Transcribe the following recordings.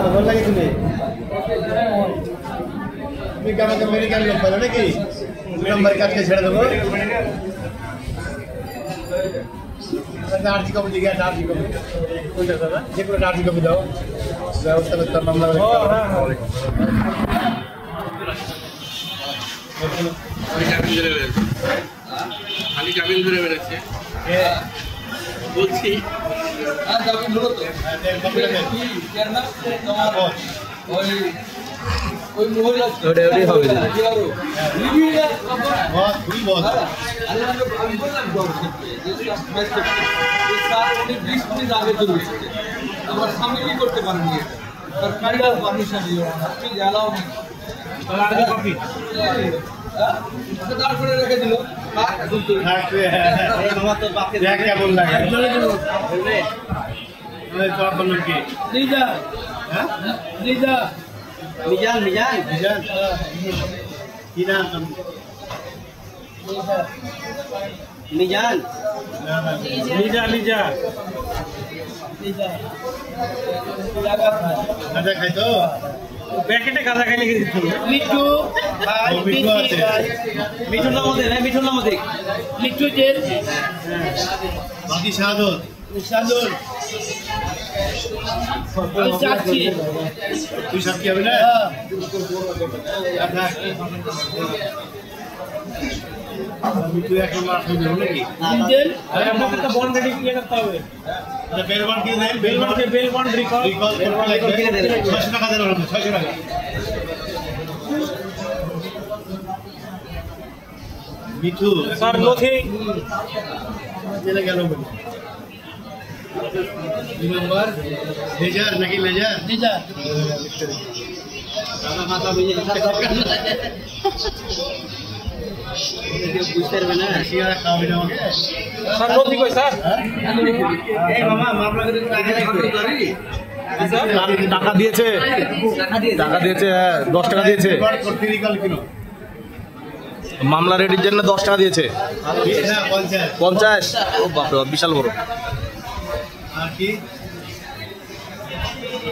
ভালো লাগে তুমি তুমি কি আমাকে মেডিকেল লোক বলো নাকি নম্বর কাটকে ছেড়ে দেবো আর্জি কপি দিকে আর্জি কপি কোনটা দাদা যে কোনো আর্জি কপি দাও ব্যবস্থা করতে মামলা খালি জামিন ধরে বেড়েছে বলছি ওই মহিলা আমার সামিলই করতে পারেনি সরকারি পারমিশন তারপরে রেখে দিল কেমন লাগে মিজান মিজান মিজান কি নাম মিজান লিজা লিজা গাঁজা খাই তো প্যাকেটে গাঁজা খাইলে কি মিঠু ভাই মিঠু আছে মিঠুর নাম দে না মিঠুর নাম দে মিঠু জেল বাকি শাহাদত শাহাদত সাক্ষী তুই সাক্ষী হবে না মিঠু এখন মার খাই দেবো নাকি জেল আপনাকে একটা বন্ড রেডি করতে হবে বেল বন্ড কি দেন বেল বন্ড রিকল কিনে দেন 600 টাকা দেন 600 টাকা মিঠু স্যার নথি চলে গেল বলে নম্বর লেজার নাকি লেজার লেজার দাদা মাথা বুঝে বুঝতে পারবে না শিয়ারা খাওয়াবে না আমাকে স্যার নথি কই স্যার এই মামা মামলা করে টাকা দিয়েছে 10 টাকা দিয়েছে মামলা রেডির জন্য 10 টাকা দিয়েছে 50 ও বাপরে বিশাল বড় আর কি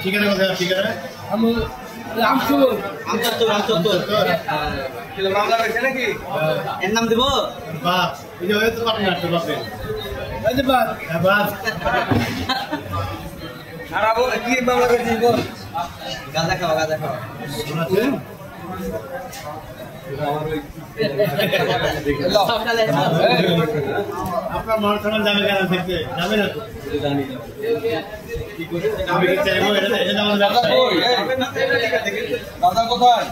ঠিকানা কোথায় ঠিকানা আমি রামচুর মামলা হয়েছে নাকি এর নাম দেবো বাপ এই যে হয়তো পার্টনার তো বাপে এই যে বাপ বাপ আর আবো কি মামলা করেছিস বল গাঁজা খাওয়া শোনাছেন আপনার মন খারাপ যাবে কেন থেকে যাবে না তো জানি কি করে আমি চাইবো এটা দাদা কোথায়